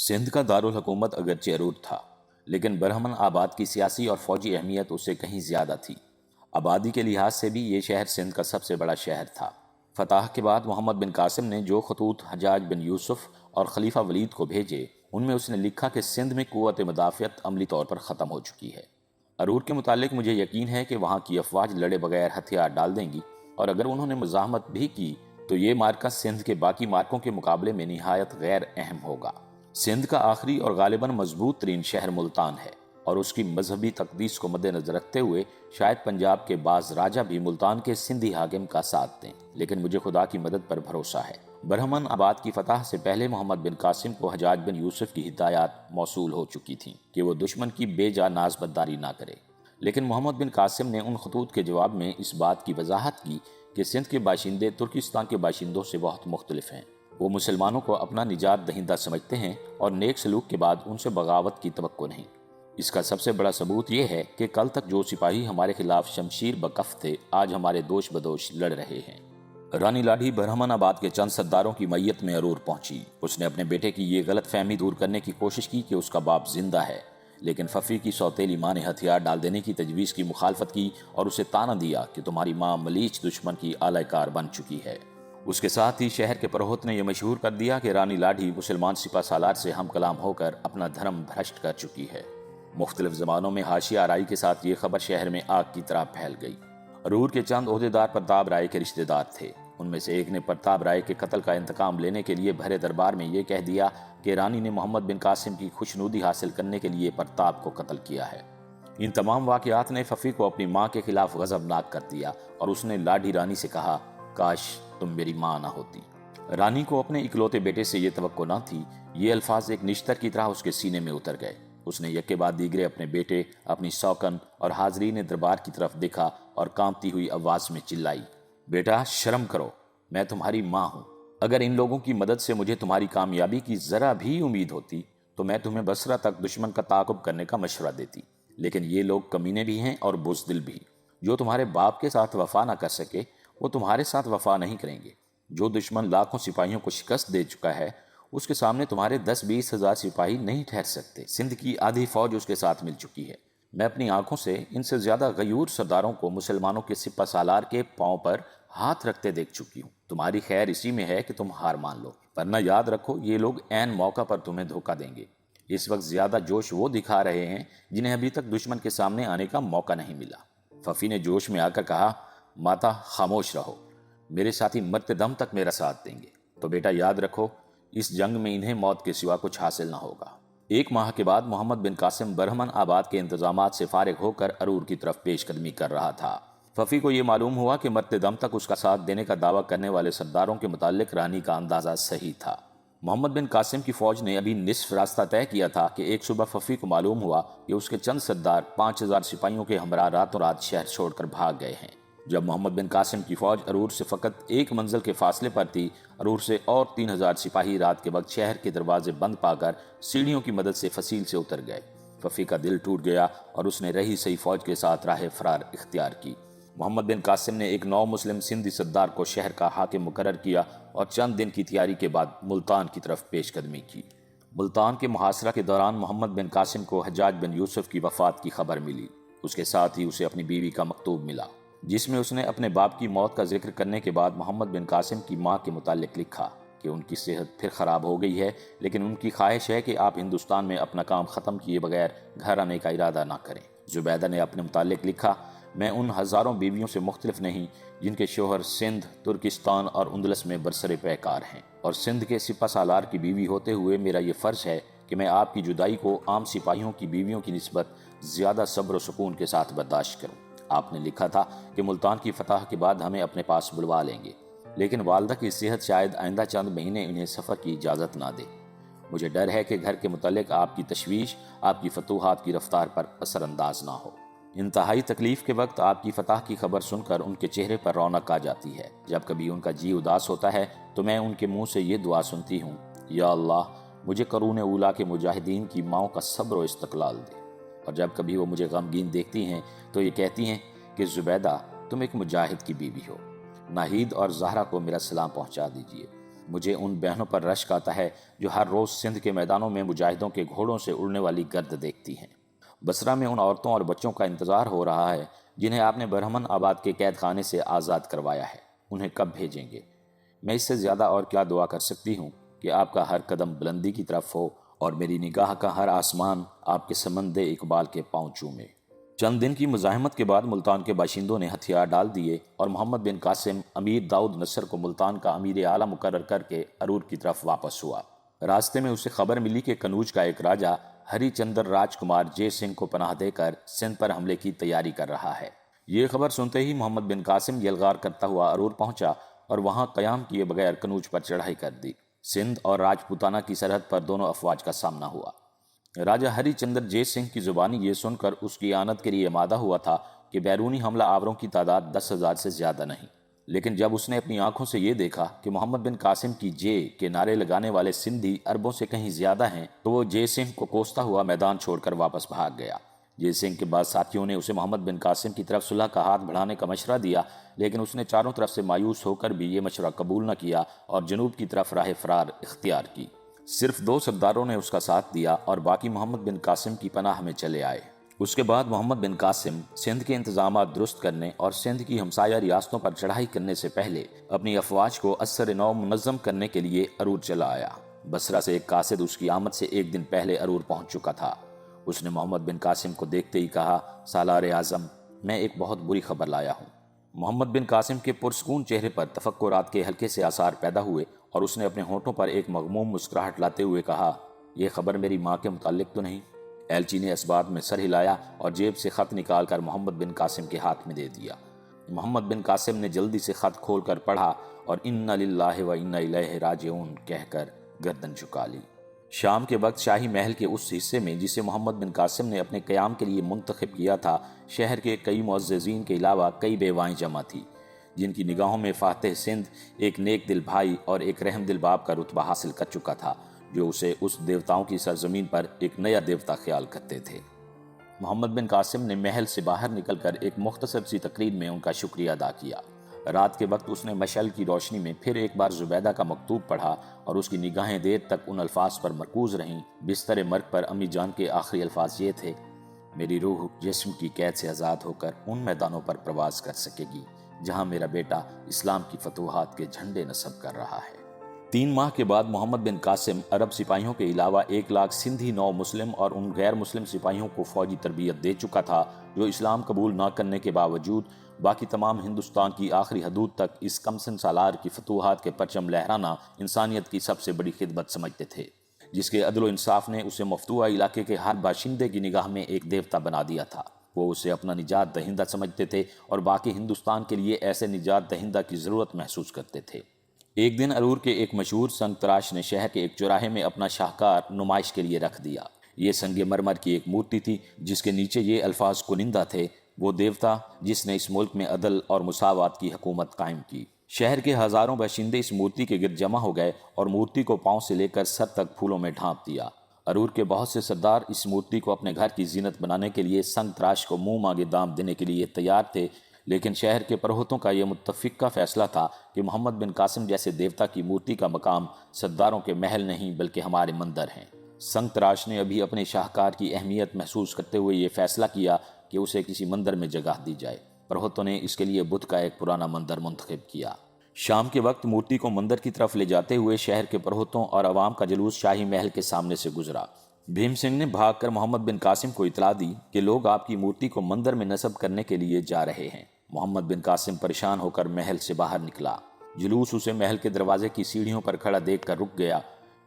سندھ کا دارالحکومت اگرچہ ارور تھا، لیکن برہمن آباد کی سیاسی اور فوجی اہمیت اس سے کہیں زیادہ تھی۔ آبادی کے لحاظ سے بھی یہ شہر سندھ کا سب سے بڑا شہر تھا۔ فتح کے بعد محمد بن قاسم نے جو خطوط حجاج بن یوسف اور خلیفہ ولید کو بھیجے، ان میں اس نے لکھا کہ سندھ میں قوت مدافعت عملی طور پر ختم ہو چکی ہے۔ ارور کے متعلق مجھے یقین ہے کہ وہاں کی افواج لڑے بغیر ہتھیار ڈال دیں گی، اور اگر انہوں نے مزاحمت بھی کی تو یہ مارکہ سندھ کے باقی مارکوں کے مقابلے میں نہایت غیر اہم ہوگا۔ سندھ کا آخری اور غالباً مضبوط ترین شہر ملتان ہے، اور اس کی مذہبی تقدیس کو مد نظر رکھتے ہوئے شاید پنجاب کے بعض راجہ بھی ملتان کے سندھی حاکم کا ساتھ دیں، لیکن مجھے خدا کی مدد پر بھروسہ ہے۔ برہمن آباد کی فتح سے پہلے محمد بن قاسم کو حجاج بن یوسف کی ہدایات موصول ہو چکی تھیں کہ وہ دشمن کی بے جا ناز بداری نہ کرے، لیکن محمد بن قاسم نے ان خطوط کے جواب میں اس بات کی وضاحت کی کہ سندھ کے باشندے ترکستان کے باشندوں سے بہت مختلف ہیں۔ وہ مسلمانوں کو اپنا نجات دہندہ سمجھتے ہیں اور نیک سلوک کے بعد ان سے بغاوت کی توقع نہیں۔ اس کا سب سے بڑا ثبوت یہ ہے کہ کل تک جو سپاہی ہمارے خلاف شمشیر بکف تھے، آج ہمارے دوش بدوش لڑ رہے ہیں۔ رانی لاڈھی برہمن آباد کے چند سرداروں کی میت میں ارور پہنچی۔ اس نے اپنے بیٹے کی یہ غلط فہمی دور کرنے کی کوشش کی کہ اس کا باپ زندہ ہے، لیکن ففی کی سوتیلی ماں نے ہتھیار ڈال دینے کی تجویز کی مخالفت کی اور اسے طعنہ دیا کہ تمہاری ماں ملیچ دشمن کی آلہ کار بن چکی ہے۔ اس کے ساتھ ہی شہر کے پروہت نے یہ مشہور کر دیا کہ رانی لاڈھی مسلمان سپہ سالار سے ہم کلام ہو کر اپنا دھرم بھرشٹ کر چکی ہے۔ مختلف زبانوں میں حاشیہ آرائی کے ساتھ یہ خبر شہر میں آگ کی طرح پھیل گئی۔ ارور کے چند عہدیدار پرتاپ رائے کے رشتہ دار تھے۔ ان میں سے ایک نے پرتاپ رائے کے قتل کا انتقام لینے کے لیے بھرے دربار میں یہ کہہ دیا کہ رانی نے محمد بن قاسم کی خوشنودی حاصل کرنے کے لیے پرتاپ کو قتل کیا ہے۔ ان تمام واقعات نے ففی کو اپنی ماں کے خلاف غضبناک کر دیا، اور اس نے لاڈھی رانی سے کہا، کاش تم میری ماں نہ ہوتی۔ رانی کو اپنے اکلوتے بیٹے سے یہ توقع نہ تھی۔ یہ الفاظ ایک نشتر کی طرح اس کے سینے میں اتر گئے۔ اس نے یک کے بعد دیگرے اپنے بیٹے، اپنی سوکن اور حاضرین دربار کی طرف دیکھا اور کانپتی ہوئی آواز میں چلائی، بیٹا شرم کرو، میں تمہاری ماں ہوں۔ اگر ان لوگوں کی مدد سے مجھے تمہاری کامیابی کی ذرا بھی امید ہوتی تو میں تمہیں بصرہ تک دشمن کا تعاقب کرنے کا مشورہ دیتی، لیکن یہ لوگ کمینے بھی ہیں اور بزدل بھی۔ جو تمہارے باپ کے ساتھ وفا نہ کر سکے وہ تمہارے ساتھ وفا نہیں کریں گے۔ جو دشمن لاکھوں سپاہیوں کو شکست دے چکا ہے، اس کے سامنے تمہارے 10-20 ہزار سپاہی نہیں ٹھہر سکتے۔ سندھ کی آدھی فوج اس کے ساتھ مل چکی ہے۔ میں اپنی آنکھوں سے ان سے زیادہ غیور سرداروں کو مسلمانوں کے سپہ سالار کے پاؤں پر ہاتھ رکھتے دیکھ چکی ہوں۔ تمہاری خیر اسی میں ہے کہ تم ہار مان لو، ورنہ یاد رکھو یہ لوگ عین موقع پر تمہیں دھوکہ دیں گے۔ اس وقت زیادہ جوش وہ دکھا رہے ہیں جنہیں ابھی تک دشمن کے سامنے آنے کا موقع نہیں ملا۔ ففی نے جوش میں آ کر کہا، ماتا خاموش رہو، میرے ساتھی مرتے دم تک میرا ساتھ دیں گے، تو بیٹا یاد رکھو اس جنگ میں انہیں موت کے سوا کچھ حاصل نہ ہوگا۔ ایک ماہ کے بعد محمد بن قاسم برہمن آباد کے انتظامات سے فارغ ہو کر ارور کی طرف پیش قدمی کر رہا تھا۔ ففی کو یہ معلوم ہوا کہ مرتے دم تک اس کا ساتھ دینے کا دعویٰ کرنے والے سرداروں کے متعلق رانی کا اندازہ صحیح تھا۔ محمد بن قاسم کی فوج نے ابھی نصف راستہ طے کیا تھا کہ ایک صبح ففی کو معلوم ہوا کہ اس کے چند سردار 5000 سپاہیوں کے ہمراہ راتوں رات شہر چھوڑ کر بھاگ گئے ہیں۔ جب محمد بن قاسم کی فوج ارور سے فقط ایک منزل کے فاصلے پر تھی، ارور سے اور 3000 سپاہی رات کے وقت شہر کے دروازے بند پا کر سیڑھیوں کی مدد سے فصیل سے اتر گئے۔ ففی کا دل ٹوٹ گیا اور اس نے رہی سہی فوج کے ساتھ راہ فرار اختیار کی۔ محمد بن قاسم نے ایک نو مسلم سندھی سردار کو شہر کا حاکم مقرر کیا اور چند دن کی تیاری کے بعد ملتان کی طرف پیش قدمی کی۔ ملتان کے محاصرہ کے دوران محمد بن قاسم کو حجاج بن یوسف کی وفات کی خبر ملی۔ اس کے ساتھ ہی اسے اپنی بیوی کا مکتوب ملا، جس میں اس نے اپنے باپ کی موت کا ذکر کرنے کے بعد محمد بن قاسم کی ماں کے متعلق لکھا کہ ان کی صحت پھر خراب ہو گئی ہے، لیکن ان کی خواہش ہے کہ آپ ہندوستان میں اپنا کام ختم کیے بغیر گھر آنے کا ارادہ نہ کریں۔ زبیدہ نے اپنے متعلق لکھا، میں ان ہزاروں بیویوں سے مختلف نہیں جن کے شوہر سندھ، ترکستان اور اندلس میں برسر پیکار ہیں، اور سندھ کے سپہ سالار کی بیوی ہوتے ہوئے میرا یہ فرض ہے کہ میں آپ کی جدائی کو عام سپاہیوں کی بیویوں کی نسبت زیادہ صبر و سکون کے ساتھ برداشت کروں۔ آپ نے لکھا تھا کہ ملتان کی فتح کے بعد ہمیں اپنے پاس بلوا لیں گے، لیکن والدہ کی صحت شاید آئندہ چند مہینے انہیں سفر کی اجازت نہ دے۔ مجھے ڈر ہے کہ گھر کے متعلق آپ کی تشویش آپ کی فتوحات کی رفتار پر اثر انداز نہ ہو۔ انتہائی تکلیف کے وقت آپ کی فتح کی خبر سن کر ان کے چہرے پر رونق آ جاتی ہے۔ جب کبھی ان کا جی اداس ہوتا ہے تو میں ان کے منہ سے یہ دعا سنتی ہوں، یا اللہ مجھے قرون اولیٰ کے مجاہدین کی ماؤں کا صبر و استقلال دے۔ اور جب کبھی وہ مجھے غمگین دیکھتی ہیں تو یہ کہتی ہیں کہ زبیدہ تم ایک مجاہد کی بیوی ہو، ناہید اور زہرا کو میرا سلام پہنچا دیجیے۔ مجھے ان بہنوں پر رشک آتا ہے جو ہر روز سندھ کے میدانوں میں مجاہدوں کے گھوڑوں سے اڑنے والی گرد دیکھتی ہیں۔ بصرہ میں ان عورتوں اور بچوں کا انتظار ہو رہا ہے جنہیں آپ نے برہمن آباد کے قید خانے سے آزاد کروایا ہے۔ انہیں کب بھیجیں گے؟ میں اس سے زیادہ اور کیا دعا کر سکتی ہوں کہ آپ کا ہر قدم بلندی کی طرف ہو اور میری نگاہ کا ہر آسمان آپ کے سمند اقبال کے پاؤں چومے۔ چند دن کی مزاحمت کے بعد ملتان کے باشندوں نے ہتھیار ڈال دیے اور محمد بن قاسم امیر داؤد نصر کو ملتان کا امیر اعلیٰ مقرر کر کے ارور کی طرف واپس ہوا۔ راستے میں اسے خبر ملی کہ کنوج کا ایک راجہ ہری چندر راج کمار جے سنگھ کو پناہ دے کر سندھ پر حملے کی تیاری کر رہا ہے۔ یہ خبر سنتے ہی محمد بن قاسم یلغار کرتا ہوا ارور پہنچا اور وہاں قیام کیے بغیر کنوج پر چڑھائی کر دی۔ سندھ اور راجپوتانہ کی سرحد پر دونوں افواج کا سامنا ہوا۔ راجہ ہری چندر جے سنگھ کی زبانی یہ سن کر اس کی اعانت کے لیے آمادہ ہوا تھا کہ بیرونی حملہ آوروں کی تعداد 10,000 سے زیادہ نہیں، لیکن جب اس نے اپنی آنکھوں سے یہ دیکھا کہ محمد بن قاسم کی جے کے نعرے لگانے والے سندھی اربوں سے کہیں زیادہ ہیں تو وہ جے سنگھ کو کوستا ہوا میدان چھوڑ کر واپس بھاگ گیا۔ جے سنگھ کے بعد ساتھیوں نے اسے محمد بن قاسم کی طرف صلح کا ہاتھ بڑھانے کا مشورہ دیا، لیکن اس نے چاروں طرف سے مایوس ہو کر بھی یہ مشورہ قبول نہ کیا اور جنوب کی طرف راہ فرار اختیار کی۔ صرف 2 سرداروں نے اس کا ساتھ دیا اور باقی محمد بن قاسم کی پناہ میں چلے آئے۔ اس کے بعد محمد بن قاسم سندھ کے انتظامات درست کرنے اور سندھ کی ہمسایہ ریاستوں پر چڑھائی کرنے سے پہلے اپنی افواج کو اثر نو منظم کرنے کے لیے ارور چلا آیا۔ بصرہ سے ایک قاصد اس کی آمد سے 1 دن پہلے ارور پہنچ چکا تھا۔ اس نے محمد بن قاسم کو دیکھتے ہی کہا، سالار اعظم، میں ایک بہت بری خبر لایا ہوں۔ محمد بن قاسم کے پرسکون چہرے پر تفکرات کے ہلکے سے آثار پیدا ہوئے اور اس نے اپنے ہونٹوں پر ایک مغموم مسکراہٹ لاتے ہوئے کہا، یہ خبر میری ماں کے متعلق تو نہیں؟ ایلچی نے اس بات میں سر ہلایا اور جیب سے خط نکال کر محمد بن قاسم کے ہاتھ میں دے دیا۔ محمد بن قاسم نے جلدی سے خط کھول کر پڑھا اور انا للہ و انا الیہ راجعون کہہ کر گردن جھکا لی۔ شام کے وقت شاہی محل کے اس حصے میں جسے محمد بن قاسم نے اپنے قیام کے لیے منتخب کیا تھا، شہر کے کئی معززین کے علاوہ کئی بیوائیں جمع تھیں، جن کی نگاہوں میں فاتح سندھ ایک نیک دل بھائی اور ایک رحم دل باپ کا رتبہ حاصل کر چکا تھا، جو اسے اس دیوتاؤں کی سرزمین پر ایک نیا دیوتا خیال کرتے تھے۔ محمد بن قاسم نے محل سے باہر نکل کر ایک مختصر سی تقریر میں ان کا شکریہ ادا کیا۔ رات کے وقت اس نے مشعل کی روشنی میں پھر ایک بار زبیدہ کا مکتوب پڑھا اور اس کی نگاہیں دیر تک ان الفاظ پر مرکوز رہیں۔ بستر مرگ پر امی جان کے آخری الفاظ یہ تھے، میری روح جسم کی قید سے آزاد ہو کر ان میدانوں پر پرواز کر سکے گی جہاں میرا بیٹا اسلام کی فتوحات کے جھنڈے نصب کر رہا ہے۔ 3 ماہ کے بعد محمد بن قاسم عرب سپاہیوں کے علاوہ 1 لاکھ سندھی نو مسلم اور ان غیر مسلم سپاہیوں کو فوجی تربیت دے چکا تھا جو اسلام قبول نہ کرنے کے باوجود باقی تمام ہندوستان کی آخری حدود تک اس کمسن سالار کی فتوحات کے پرچم لہرانا انسانیت کی سب سے بڑی خدمت سمجھتے تھے، جس کے عدل و انصاف نے اسے مفتوحہ علاقے کے ہر باشندے کی نگاہ میں ایک دیوتا بنا دیا تھا۔ وہ اسے اپنا نجات دہندہ سمجھتے تھے اور باقی ہندوستان کے لیے ایسے نجات دہندہ کی ضرورت محسوس کرتے تھے۔ ایک دن ارور کے ایک مشہور سنگ تراش نے شہر کے ایک چوراہے میں اپنا شاہکار نمائش کے لیے رکھ دیا۔ یہ سنگ مرمر کی ایک مورتی تھی جس کے نیچے یہ الفاظ کنندہ تھے، وہ دیوتا جس نے اس ملک میں عدل اور مساوات کی حکومت قائم کی۔ شہر کے ہزاروں باشندے اس مورتی کے گرد جمع ہو گئے اور مورتی کو پاؤں سے لے کر سر تک پھولوں میں ڈھانپ دیا۔ ارور کے بہت سے سردار اس مورتی کو اپنے گھر کی زینت بنانے کے لیے سنگ تراش کو منہ مانگے دام دینے کے لیے تیار تھے، لیکن شہر کے پروہتوں کا یہ متفقہ فیصلہ تھا کہ محمد بن قاسم جیسے دیوتا کی مورتی کا مقام سرداروں کے محل نہیں بلکہ ہمارے مندر ہیں۔ سنگ تراش نے ابھی اپنے شاہکار کی اہمیت محسوس کرتے ہوئے یہ فیصلہ کیا کہ اسے کسی مندر میں جگہ دی جائے۔ پروہتوں نے اس کے لیے بدھ کا ایک پرانا مندر منتخب کیا۔ شام کے وقت مورتی کو مندر کی طرف لے جاتے ہوئے شہر کے پروہتوں اور عوام کا جلوس شاہی محل کے سامنے سے گزرا۔ بھیم سنگھ نے بھاگ کر محمد بن قاسم کو اطلاع دی کہ لوگ آپ کی مورتی کو مندر میں نصب کرنے کے لیے جا رہے ہیں۔ محمد بن قاسم پریشان ہو کر محل سے باہر نکلا۔ جلوس اسے محل کے دروازے کی سیڑھیوں پر کھڑا دیکھ کر رک گیا۔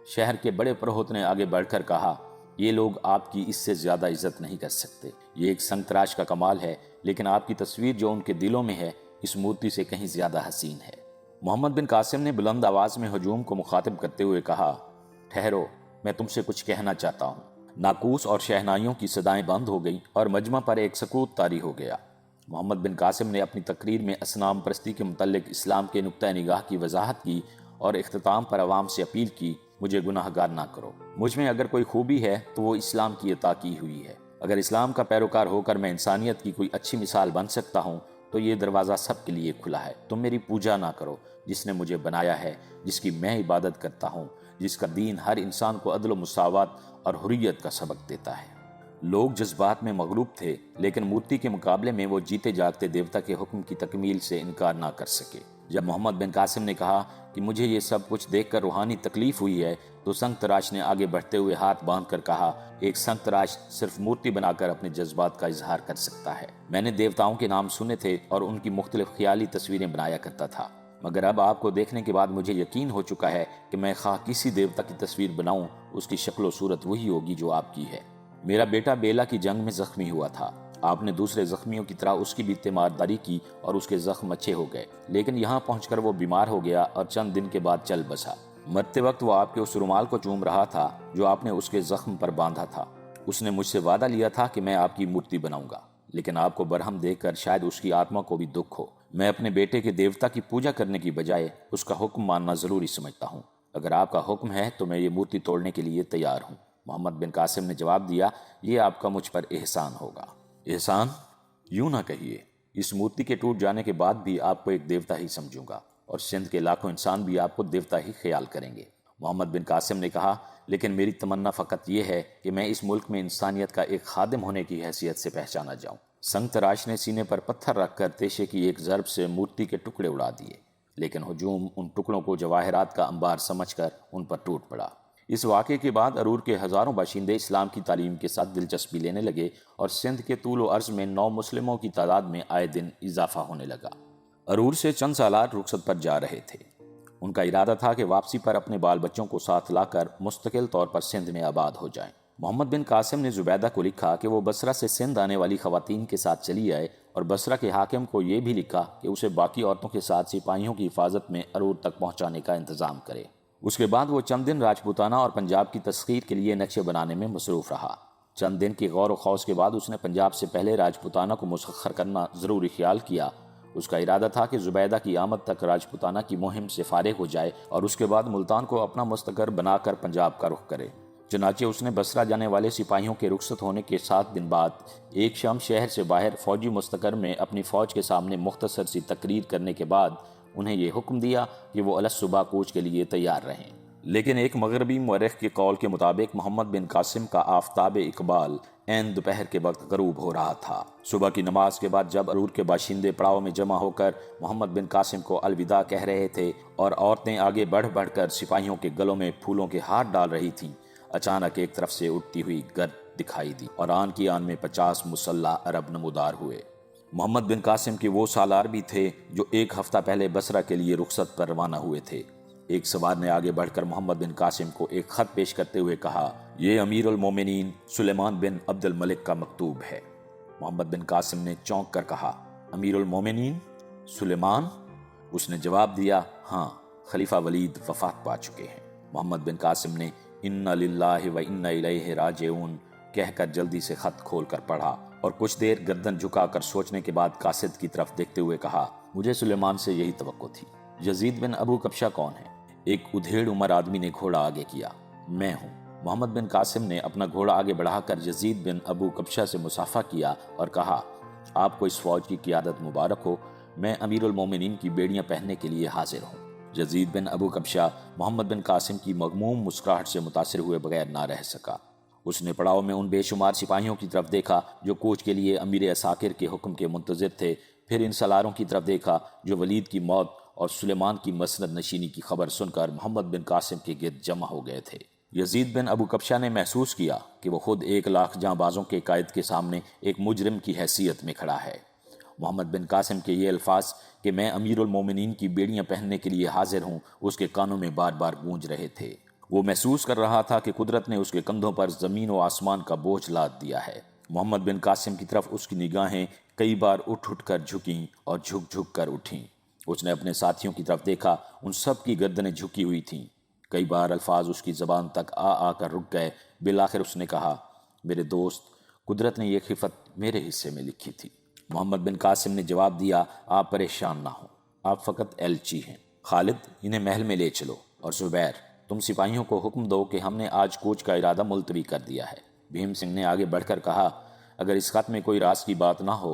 شہر کے بڑے پروہت نے آگے بڑھ کر کہا، یہ لوگ آپ کی اس سے زیادہ عزت نہیں کر سکتے۔ یہ ایک سنگ تراش کا کمال ہے، لیکن آپ کی تصویر جو ان کے دلوں میں ہے اس مورتی سے کہیں زیادہ حسین ہے۔ محمد بن قاسم نے بلند آواز میں ہجوم کو مخاطب کرتے ہوئے کہا، ٹھہرو، میں تم سے کچھ کہنا چاہتا ہوں۔ ناقوس اور شہنائیوں کی صدائیں بند ہو گئیں اور مجمع پر ایک سکوت طاری ہو گیا۔ محمد بن قاسم نے اپنی تقریر میں اصنام پرستی کے متعلق اسلام کے نقطہ نگاہ کی وضاحت کی اور اختتام پر عوام سے اپیل کی، مجھے گناہ گار نہ کرو۔ مجھ میں اگر کوئی خوبی ہے تو وہ اسلام کی عطا کی ہوئی ہے۔ اگر اسلام کا پیروکار ہو کر میں انسانیت کی کوئی اچھی مثال بن سکتا ہوں تو یہ دروازہ سب کے لیے کھلا ہے۔ تم میری پوجا نہ کرو جس نے مجھے بنایا ہے، جس کی میں عبادت کرتا ہوں، جس کا دین ہر انسان کو عدل و مساوات اور حریت کا سبق دیتا ہے۔ لوگ جذبات میں مغلوب تھے، لیکن مورتی کے مقابلے میں وہ جیتے جاگتے دیوتا کے حکم کی تکمیل سے انکار نہ کر سکے۔ جب محمد بن قاسم نے کہا کہ مجھے یہ سب کچھ دیکھ کر روحانی تکلیف ہوئی ہے، تو سنگ تراش نے آگے بڑھتے ہوئے ہاتھ باندھ کر کہا، ایک سنگ تراش صرف مورتی بنا کر اپنے جذبات کا اظہار کر سکتا ہے۔ میں نے دیوتاؤں کے نام سنے تھے اور ان کی مختلف خیالی تصویریں بنایا کرتا تھا، مگر اب آپ کو دیکھنے کے بعد مجھے یقین ہو چکا ہے کہ میں خواہ کسی دیوتا کی تصویر بناؤں، اس کی شکل و صورت وہی ہوگی جو آپ کی ہے۔ میرا بیٹا بیلا کی جنگ میں زخمی ہوا تھا، آپ نے دوسرے زخمیوں کی طرح اس کی بھی تیمارداری کی اور اس کے زخم اچھے ہو گئے، لیکن یہاں پہنچ کر وہ بیمار ہو گیا اور چند دن کے بعد چل بسا۔ مرتے وقت وہ آپ کے اس رومال کو چوم رہا تھا جو آپ نے اس کے زخم پر باندھا تھا۔ اس نے مجھ سے وعدہ لیا تھا کہ میں آپ کی مورتی بناؤں گا، لیکن آپ کو برہم دیکھ کر شاید اس کی آتما کو بھی دکھ ہو۔ میں اپنے بیٹے کے دیوتا کی پوجا کرنے کی بجائے اس کا حکم ماننا ضروری سمجھتا ہوں۔ اگر آپ کا حکم ہے تو میں یہ مورتی توڑنے کے لیے تیار ہوں۔ محمد بن قاسم نے جواب دیا، یہ آپ کا مجھ پر احسان ہوگا۔ احسان؟ یوں نہ کہیے، اس مورتی کے ٹوٹ جانے کے بعد بھی آپ کو ایک دیوتا ہی سمجھوں گا، اور سندھ کے لاکھوں انسان بھی آپ کو دیوتا ہی خیال کریں گے۔ محمد بن قاسم نے کہا، لیکن میری تمنا فقط یہ ہے کہ میں اس ملک میں انسانیت کا ایک خادم ہونے کی حیثیت سے پہچانا جاؤں۔ سنگ تراش نے سینے پر پتھر رکھ کر تیشے کی ایک ضرب سے مورتی کے ٹکڑے اڑا دیے، لیکن ہجوم ان ٹکڑوں کو جواہرات کا انبار سمجھ کر ان پر ٹوٹ پڑا۔ اس واقعے کے بعد ارور کے ہزاروں باشندے اسلام کی تعلیم کے ساتھ دلچسپی لینے لگے اور سندھ کے طول و عرض میں نو مسلموں کی تعداد میں آئے دن اضافہ ہونے لگا۔ ارور سے چند سالار رخصت پر جا رہے تھے۔ ان کا ارادہ تھا کہ واپسی پر اپنے بال بچوں کو ساتھ لا کر مستقل طور پر سندھ میں آباد ہو جائیں۔ محمد بن قاسم نے زبیدہ کو لکھا کہ وہ بصرہ سے سندھ آنے والی خواتین کے ساتھ چلی آئے، اور بصرہ کے حاکم کو یہ بھی لکھا کہ اسے باقی عورتوں کے ساتھ سپاہیوں کی حفاظت میں ارور تک پہنچانے کا انتظام کرے۔ اس کے بعد وہ چند دن راجپوتانہ اور پنجاب کی تسخیر کے لیے نقشے بنانے میں مصروف رہا۔ چند دن کی غور و خوض کے بعد اس نے پنجاب سے پہلے راجپوتانہ کو مسخر کرنا ضروری خیال کیا۔ اس کا ارادہ تھا کہ زبیدہ کی آمد تک راجپوتانہ کی مہم سے فارغ ہو جائے اور اس کے بعد ملتان کو اپنا مستقر بنا کر پنجاب کا رخ کرے۔ چنانچہ اس نے بصرہ جانے والے سپاہیوں کے رخصت ہونے کے 7 دن بعد ایک شام شہر سے باہر فوجی مستقر میں اپنی فوج کے سامنے مختصر سی تقریر کرنے کے بعد انہیں یہ حکم دیا کہ وہ الصبح کوچ کے لیے تیار رہیں۔ لیکن ایک مغربی مورخ کے قول کے مطابق محمد بن قاسم کا آفتاب اقبال عین دوپہر کے وقت غروب ہو رہا تھا۔ صبح کی نماز کے بعد جب ارور کے باشندے پڑاؤ میں جمع ہو کر محمد بن قاسم کو الوداع کہہ رہے تھے اور عورتیں آگے بڑھ بڑھ کر سپاہیوں کے گلوں میں پھولوں کے ہار ڈال رہی تھیں، اچانک ایک طرف سے اٹھتی ہوئی گرد دکھائی دی اور آن کی آن میں 50 مسلح عرب نمودار ہوئے۔ محمد بن قاسم کے وہ سالار بھی تھے جو ایک ہفتہ پہلے بصرہ کے لیے رخصت پر روانہ ہوئے تھے۔ ایک سوار نے آگے بڑھ کر محمد بن قاسم کو ایک خط پیش کرتے ہوئے کہا، یہ امیر المومنین سلیمان بن عبد الملک کا مکتوب ہے۔ محمد بن قاسم نے چونک کر کہا، امیر المومنین سلیمان؟ اس نے جواب دیا، ہاں، خلیفہ ولید وفات پا چکے ہیں۔ محمد بن قاسم نے انا للہ و انا الیہ راجعون کہہ کر جلدی سے خط کھول کر پڑھا اور کچھ دیر گردن جھکا کر سوچنے کے بعد قاصد کی طرف دیکھتے ہوئے کہا، مجھے سلیمان سے یہی توقع تھی۔ یزید بن ابو کبشہ کون ہے؟ ایک ادھیڑ عمر آدمی نے گھوڑا آگے کیا، میں ہوں۔ محمد بن قاسم نے اپنا گھوڑا آگے بڑھا کر یزید بن ابو کبشہ سے مصافحہ کیا اور کہا، آپ کو اس فوج کی قیادت مبارک ہو، میں امیر المومنین کی بیڑیاں پہننے کے لیے حاضر ہوں۔ یزید بن ابو کبشہ محمد بن قاسم کی مغموم مسکراہٹ سے متاثر ہوئے بغیر نہ رہ سکا۔ اس نے پڑاؤ میں ان بے شمار سپاہیوں کی طرف دیکھا جو کوچ کے لیے امیر عساکر کے حکم کے منتظر تھے، پھر ان سالاروں کی طرف دیکھا جو ولید کی موت اور سلیمان کی مسند نشینی کی خبر سن کر محمد بن قاسم کے گرد جمع ہو گئے تھے۔ یزید بن ابو کبشہ نے محسوس کیا کہ وہ خود 1,00,000 جاں بازوں کے قائد کے سامنے ایک مجرم کی حیثیت میں کھڑا ہے۔ محمد بن قاسم کے یہ الفاظ کہ میں امیر المومنین کی بیڑیاں پہننے کے لیے حاضر ہوں اس کے کانوں میں بار بار گونج رہے تھے۔ وہ محسوس کر رہا تھا کہ قدرت نے اس کے کندھوں پر زمین و آسمان کا بوجھ لاد دیا ہے۔ محمد بن قاسم کی طرف اس کی نگاہیں کئی بار اٹھ اٹھ کر جھکیں اور جھک جھک کر اٹھیں۔ اس نے اپنے ساتھیوں کی طرف دیکھا، ان سب کی گردنیں جھکی ہوئی تھیں۔ کئی بار الفاظ اس کی زبان تک آ کر رک گئے۔ بالآخر اس نے کہا، میرے دوست، قدرت نے یہ خفت میرے حصے میں لکھی تھی۔ محمد بن قاسم نے جواب دیا، آپ پریشان نہ ہوں، آپ فقط ایلچی ہیں۔ خالد، انہیں محل میں لے چلو، اور زبیر، تم سپاہیوں کو حکم دو کہ ہم نے آج کوچ کا ارادہ ملتوی کر دیا ہے۔ بھیم سنگھ نے آگے بڑھ کر کہا، اگر اس خط میں کوئی راز کی بات نہ ہو